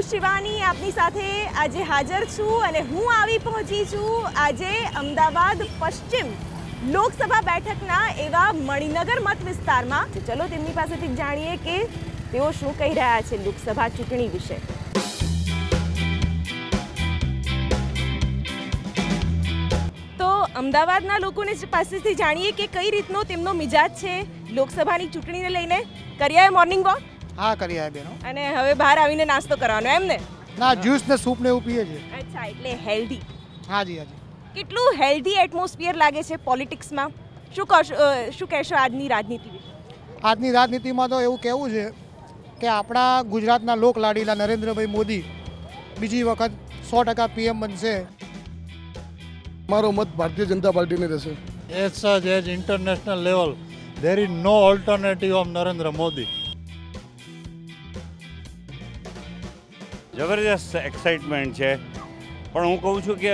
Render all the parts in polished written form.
હું શિવાની આપની સાથે આજે હાજર છું અને હું આવી પહોંચી છું આજે અમદાવાદ પશ્ચિમ લોકસભા બેઠકના એવા મણિનગર મત વિસ્તારમાં। ચલો તેમની પાસેથી જાણીએ કે તેઓ શું કહી રહ્યા છે લોકસભા ચૂંટણી વિશે। તો અમદાવાદના લોકોને પાસેથી જાણીએ કે કઈ રીતનો તેમનો મિજાજ છે લોકસભાની ચૂંટણીને લઈને। કર્યા મોર્નિંગ વોક? हाँ करिए बेनो। અને હવે બહાર આવીને નાસ્તો કરવાનો એમ ને? ના જ્યુસ ને સૂપ ને એવું પીએ છે। અચ્છા, એટલે હેલ્ધી। હા જી। કેટલું હેલ્ધી એટમોસ્ફિયર લાગે છે પોલિટિક્સમાં? શું કહેશો આજની રાજનીતિ વિશે? આજની રાજનીતિમાં તો એવું કહેવું છે કે આપણા ગુજરાતના લોકલાડીલા નરેન્દ્રભાઈ મોદી બીજી વખત 100% પીએમ બનશે। મારો મત ભારતીય જનતા પાર્ટીને રહેશે। As such as international level, there is no alternative of Narendra Modi. જબરજસ્ત એક્સાઇટમેન્ટ છે, પણ હું કહું છું કે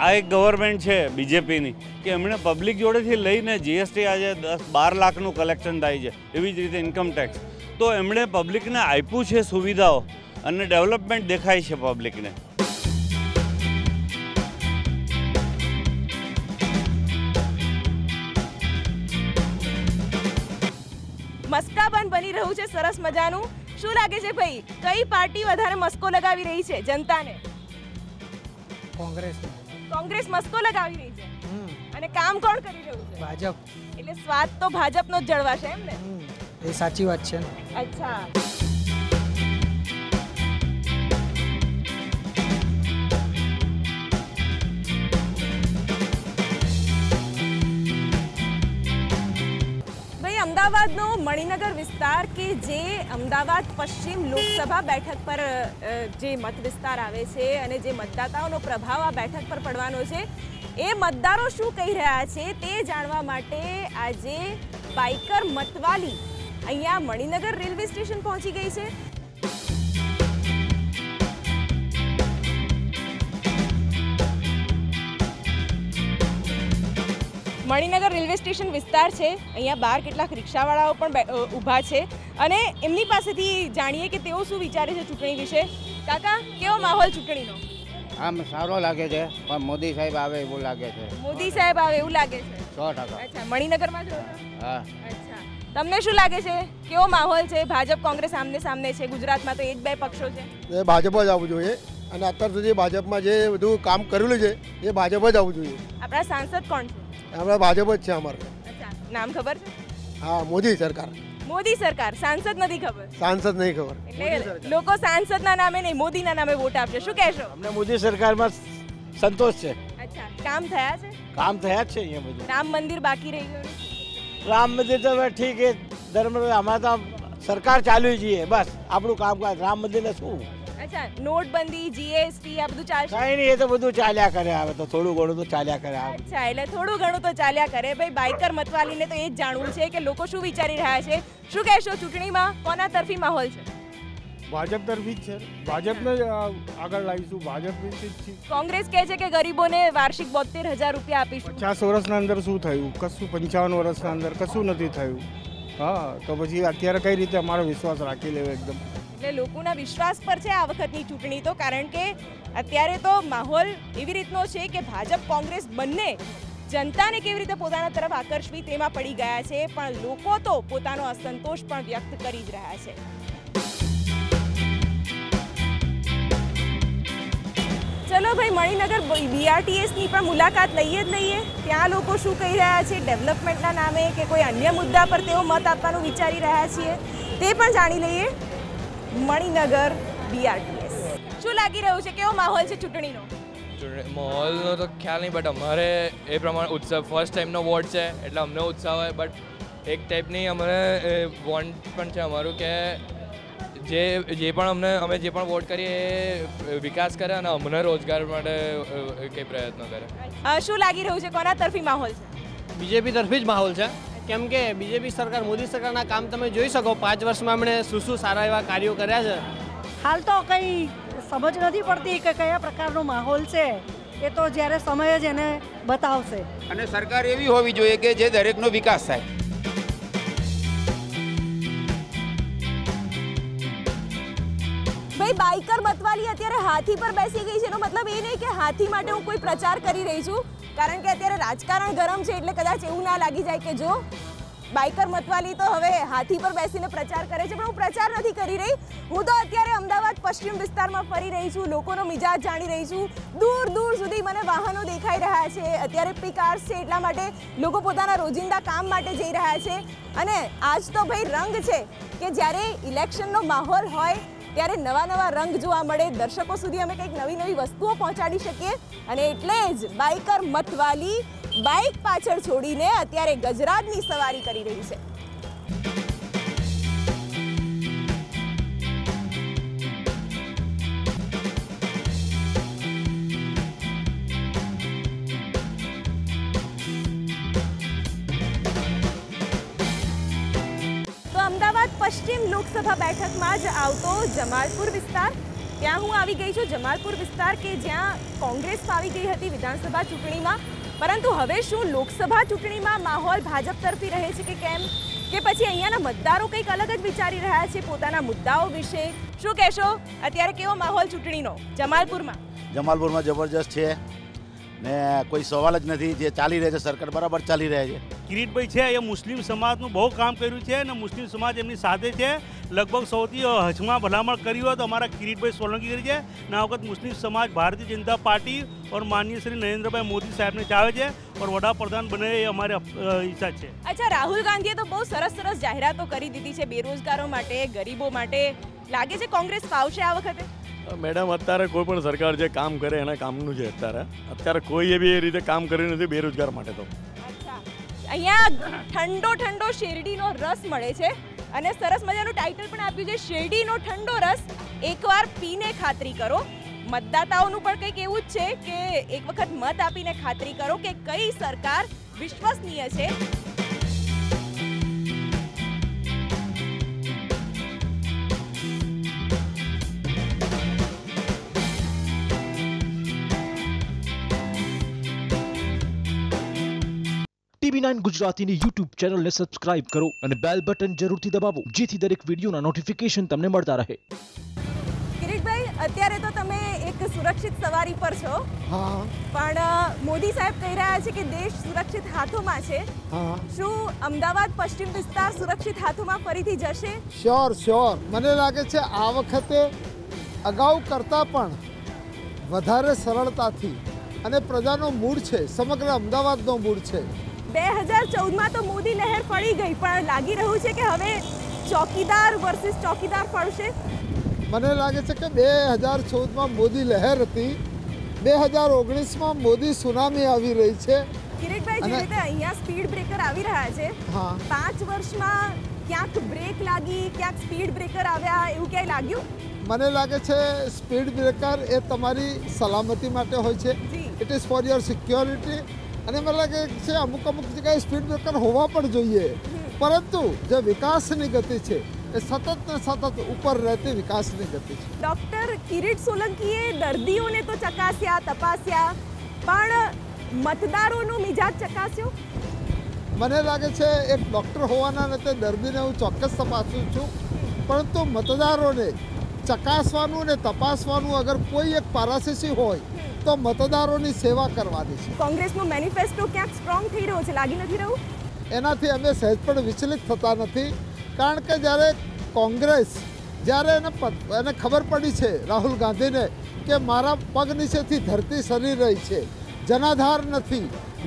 આ એક ગવર્મેન્ટ છે બીજેપીની કે એમણે પબ્લિક જોડેથી લઈને જીએસટી આજે 10-12 લાખનું કલેક્શન થાય છે, એવી જ રીતે ઇન્કમ ટેક્સ, તો એમણે પબ્લિકને આપ્યું છે સુવિધાઓ અને ડેવલપમેન્ટ દેખાય છે પબ્લિકને। મસ્કાબન બની રહ્યું છે સરસ મજાનું। શું લાગે છે ભાઈ, કઈ પાર્ટી વધારે મસ્કો લગાવી રહી છે જનતાને? કોંગ્રેસ મસ્કો લગાવી રહી છે અને કામ કોણ કરી રહ્યું છે? ભાજપ। એટલે સ્વાદ તો ભાજપનો જ જળવાશે એમ ને? એ સાચી વાત છે ને। અચ્છા, અમદાવાદનો મણિનગર વિસ્તાર કે જે અમદાવાદ પશ્ચિમ લોકસભા બેઠક પર જે મત વિસ્તાર આવે છે અને જે મતદાતાઓનો પ્રભાવ આ બેઠક પર પડવાનો છે, એ મતદારો શું કહી રહ્યા છે તે જાણવા માટે આજે બાઇકર મતવાલી અહીંયા મણિનગર રેલવે સ્ટેશન પહોંચી ગઈ છે। મણિનગર રેલવે સ્ટેશન વિસ્તાર છે, અહીંયા બહાર કેટલાક રિક્ષાવાળાઓ પણ ઊભા છે અને એમની પાસેથી જાણીએ કે તેઓ શું વિચારે છે ચૂંટણી વિશે। કાકા, કેવો માહોલ ચૂંટણીનો? આમ સારો લાગે છે, પણ મોદી સાહેબ આવે એવું લાગે છે। મોદી સાહેબ આવે એવું લાગે છે? 100%। અચ્છા, મણિનગરમાં જ રહો છો? હા। અચ્છા, તમને શું લાગે છે કેવો માહોલ છે? ભાજપ કોંગ્રેસ આમને સામને છે, ગુજરાતમાં તો એ જ બે પક્ષો છે। ભાજપ જ આવવું જોઈએ અને અત્યાર સુધી ભાજપમાં જે બધું કામ કરેલું છે એ ભાજપ જ આવવું જોઈએ। આપણા સાંસદ કોણ છે? આપણે ભાજપ જ છે અમારે। અચ્છા, નામ ખબર છે? હા, મોદી સરકાર। મોદી સરકાર, સાંસદ નથી ખબર? સાંસદ નહીં ખબર। એટલે લોકો સાંસદના નામે નહીં, મોદીના નામે વોટ આપશે, શું કહેશો? અમને મોદી સરકારમાં સંતોષ છે। અચ્છા, કામ થયા છે? કામ થયા જ છે અહીંયા બધું। રામ મંદિર બાકી રહી ગયું? રામ મંદિર તો ઠીક છે, ધર્મ અમારે તો સરકાર ચાલુ જોઈએ, બસ આપણું કામકાજ। રામ મંદિરને શું? અચ્છા, નોટબંધી, જીએસટી આ બધું ચાલશે? કઈ નહીં, એ તો બધું ચાલ્યા કરે, આવે તો થોડું ઘણું તો ચાલ્યા કરે। અચ્છા, એટલે થોડું ઘણું તો ચાલ્યા કરે। ભાઈ, બાઇકર મતવાલીને તો એ જ જાણવું છે કે લોકો શું વિચારી રહ્યા છે। શું કહેશો, ચૂંટણીમાં કોના તરફી માહોલ છે? ભાજપ તરફી જ છે, ભાજપને આગળ લાવીશું, ભાજપની જ છે। કોંગ્રેસ કહે છે કે ગરીબોને વાર્ષિક 72,000 રૂપિયા આપીશું। 50 વર્ષના અંદર શું થયું? કશું 55 વર્ષના અંદર કશું નથી થયું। હા, તો પછી અત્યારે કઈ રીતે અમારો વિશ્વાસ રાખી લેવો એકદમ? એટલે લોકોના વિશ્વાસ પર છે આ વખતની ચૂંટણી તો, કારણ કે અત્યારે તો માહોલ એવી રીતનો છે કે ભાજપ કોંગ્રેસ બંને જનતાને કેવી રીતે પોતાના તરફ આકર્ષવી તેમાં પડી ગયા છે, પણ લોકો તો પોતાનો અસંતોષ પણ વ્યક્ત કરી જ રહ્યા છે। ચલો ભાઈ, મણિનગર બીઆરટીએસની પણ મુલાકાત લઈએ જ લઈએ। ત્યાં લોકો શું કહી રહ્યા છે ડેવલપમેન્ટના નામે કે કોઈ અન્ય મુદ્દા પર તેઓ મત આપવાનું વિચારી રહ્યા છીએ તે પણ જાણી લઈએ। મણિનગર બીઆરટીએસ, શું લાગી રહ્યું છે, કેવો માહોલ છે ચૂંટણીનો? માહોલનો તો ખ્યાલ નહીં, બટ અમારે એ પ્રમાણે ઉત્સાહ, ફર્સ્ટ ટાઈમનો વોટ છે એટલે અમને ઉત્સાહ હોય, બટ એક ટાઈપની અમને વોન્ટ પણ છે અમારું કે જે પણ અમે જે પણ વોટ કરીએ એ વિકાસ કરે અને અમને રોજગાર માટે કંઈ પ્રયત્નો કરે। શું લાગી રહ્યું છે, કોના તરફી માહોલ છે? બીજેપી તરફી જ માહોલ છે, કેમ કે બીજેપી સરકાર, મોદી સરકારના કામ તમે જોઈ શકો, 5 વર્ષમાં એમણે શું સારા એવા કાર્યો કર્યા છે। હાલ તો કંઈ સમજ નથી પડતી કે કયા પ્રકારનો માહોલ છે, એ તો જ્યારે સમય જ એને બતાવશે। અને સરકાર એવી હોવી જોઈએ કે જે દરેકનો વિકાસ થાય। ભાઈ બાઇકર મતવાલી અત્યારે હાથી પર બેસી ગઈ છે એનો મતલબ એ નહીં કે હાથી માટે હું કોઈ પ્રચાર કરી રહી છું, કારણ કે અત્યારે રાજકારણ ગરમ છે એટલે કદાચ એવું ના લાગી જાય કે જો બાઇકર મતવાલી તો હવે હાથી પર બેસીને પ્રચાર કરે છે, પણ હું પ્રચાર નથી કરી રહી. હું તો અત્યારે અમદાવાદ પશ્ચિમ વિસ્તારમાં ફરી રહી છું, લોકોનો મિજાજ જાણી રહી છું. દૂર દૂર સુધી મને વાહનો દેખાઈ રહ્યા છે. અત્યારે પીક આર્સ છે એટલા માટે લોકો પોતાના રોજિંદા કામ માટે જઈ રહ્યા છે. અને આજ તો ભાઈ રંગ છે કે જ્યારે ઇલેક્શનનો માહોલ હોય ત્યારે નવા નવા રંગ જોવા મળે, દર્શકો સુધી અમે કંઈક નવી નવી વસ્તુઓ પહોંચાડી શકીએ. અને એટલે જ બાઇકર મતવાલી બાઇક પાછળ છોડીને અત્યારે ગજરાજની સવારી કરી રહી છે. તો અમદાવાદ પશ્ચિમ લોકસભા બેઠકમાં જ આવતો જમાલપુર વિસ્તાર, ત્યાં હું આવી ગઈ છું. જમાલપુર વિસ્તાર કે જ્યાં કોંગ્રેસ આવી ગઈ હતી વિધાનસભા ચૂંટણીમાં, પરંતુ હવે શું લોકસભા ચૂંટણીમાં માહોલ ભાજપ તરફી રહે છે કે કેમ, કે પછી અહીંયાના મતદારો કંઈક અલગ જ વિચારી રહ્યા છે પોતાના મુદ્દાઓ વિશે? શું કહેશો, અત્યારે કેવો માહોલ ચૂંટણીનો જમાલપુરમાં? જમાલપુરમાં જબરજસ્ત છે ને કોઈ સવાલ જ નથી. જે ચાલી રહે છે સરકાર બરાબર ચાલી રહે છે. કિરીટભાઈ છે એ મુસ્લિમ સમાજનું બહુ કામ કર્યું છે અને મુસ્લિમ સમાજ એમની સાથે છે. લગભગ સૌથી હજમાં ભલામણ કરી હોય તો અમારા કિરીટભાઈ સોલંકી કરી છે. આ વખત મુસ્લિમ સમાજ ભારતીય જનતા પાર્ટી और माननीय श्री नरेंद्रभाई मोदी साहब ने चाहे છે और વડાપ્રધાન બને એ અમારી ઈચ્છા છે. અચ્છા, રાહુલ ગાંધીએ તો બહુ સરસ સરસ જાહેરાતો કરી દીધી છે બેરોજગારો માટે, ગરીબો માટે. લાગે છે કોંગ્રેસ ફાવશે આ વખતે? મેડમ, અત્યારે કોઈ પણ સરકાર જે કામ કરે એના કામનું છે. અત્યારે કોઈ એવી રીતે કામ કર્યું નથી બેરોજગાર માટે. તો અહીંયા ઠંડો ઠંડો શેરડીનો રસ મળે છે અને સરસ મજાનું ટાઇટલ પણ આપ્યું છે, શેરડીનો ઠંડો રસ એકવાર પીને ખાતરી કરો. મતદાતાઓનું પણ કંઈક એવું જ છે કે એક વખત મત આપીને ખાતરી કરો કે કઈ સરકાર વિશ્વસનીય છે. TV9 ગુજરાતીની YouTube ચેનલને સબસ્ક્રાઇબ કરો અને બેલ બટન જરૂરથી દબાવો જેથી દરેક વિડીયોના નોટિફિકેશન તમને મળતા રહે. કિરીટભાઈ, અત્યારે તો તમે એક સુરક્ષિત સવારી પર છો, પણ મોદી સાહેબ કહી રહ્યા છે કે દેશ સુરક્ષિત હાથોમાં છે. શું અમદાવાદ પશ્ચિમ વિસ્તાર સુરક્ષિત હાથોમાં ફરીથી જશે? શ્યોર. મને લાગે છે આ વખતે અગાઉ કરતાં પણ વધારે સરળતાથી, અને પ્રજાનો મૂડ છે, સમગ્ર અમદાવાદનો મૂડ છે. 2014માં તો મોદી લહેર ફળી ગઈ, પણ લાગી રહ્યું છે કે હવે ચોકીદાર વર્સિસ ચોકીદાર ફળશે. મને લાગે છે કે 2014માં મોદી લહેર હતી, 2019માં મોદી સુનામી આવી રહી છે. કિરીટભાઈ, જે રીતે અહીંયા સ્પીડ બ્રેકર આવી રહ્યા છે, 5 વર્ષમાં ક્યાંક બ્રેક લાગી, ક્યાંક સ્પીડ બ્રેકર આવ્યા, એવું ક્યાંય લાગ્યું? મને લાગે છે સ્પીડ બ્રેકર એ તમારી સલામતી માટે હોય છે. It is for your security. અને મને લાગે છે અમુક જગ્યાએ સ્પીડ બ્રેકર હોવા પણ જોઈએ, પરંતુ જે વિકાસની ગતિ છે એ સતત ને સતત ઉપર રહેતી વિકાસની ગતિ છે. ડૉક્ટર કિરીટ સોલંકીએ દર્દીઓને તો ચકાસ્યા, તપાસ્યા, પણ મતદારોનો મિજાજ ચકાસ્યો? મને લાગે છે એક ડૉક્ટર હોવાના નાતે દર્દીને હું ચોક્કસ તપાસું છું, પરંતુ મતદારોને ચકાસવાનું ને તપાસવાનું અગર કોઈ એક પારાશીસી હોય તો મતદારોની સેવા કરવાની છે. કોંગ્રેસનો મેનિફેસ્ટો ક્યાંક સ્ટ્રોંગ થઈ રહ્યો છે, લાગી નથી રહ્યું? એનાથી અમે સહેજ પણ વિચલિત થતા નથી, કારણ કે જ્યારે કોંગ્રેસ એને ખબર પડી છે રાહુલ ગાંધીને કે મારા પગ નીચેથી ધરતી સરી રહી છે, જનાધાર નથી,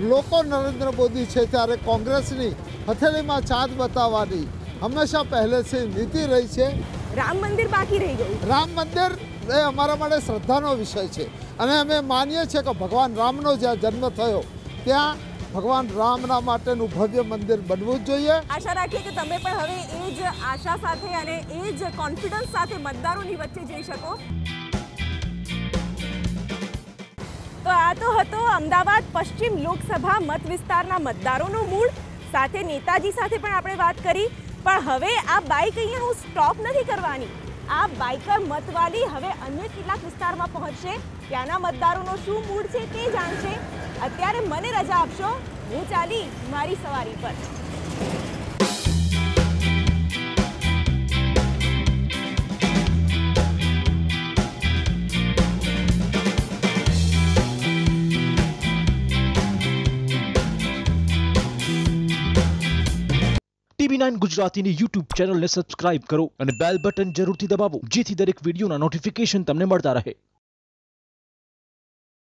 લોકો નરેન્દ્ર મોદી છે, ત્યારે કોંગ્રેસની હથેળીમાં ચાંદ બતાવવાની હંમેશા પહેલેથી નીતિ રહી છે. રામ મંદિર બાકી રહી ગયું. રામ મંદિર એ અમારા માટે શ્રદ્ધાનો વિષય છે, અને અમે માનીએ છીએ કે ભગવાન રામનો જ્યાં જન્મ થયો ત્યાં ભગવાન રામના માટેનું ભવ્ય મંદિર બનવું જ જોઈએ. આશા રાખીએ કે તમે પણ હવે એ જ આશા સાથે અને એ જ કોન્ફિડન્સ સાથે મતદારોની વચ્ચે જઈ શકો. તો આ તો હતો અમદાવાદ પશ્ચિમ લોકસભા મત વિસ્તારના મતદારોનો મૂડ. સાથે નેતાજી સાથે પણ આપણે વાત કરી, પણ હવે આ બાઇક અહીંયા હું સ્ટોપ નથી કરવાની. આ બાઇકર મતવાલી હવે અન્ય કેટલાક વિસ્તારમાં પહોંચશે, ત્યાંના મતદારોનો શું મૂડ છે તે જાણશે. અત્યારે મને રજા આપશો, હું ચાલી મારી સવારી પર. TV9 ગુજરાતીની YouTube ચેનલને સબસ્ક્રાઇબ કરો અને બેલ બટન જરૂરથી દબાવો જેથી દરેક વિડીયોના નોટિફિકેશન તમને મળતા રહે.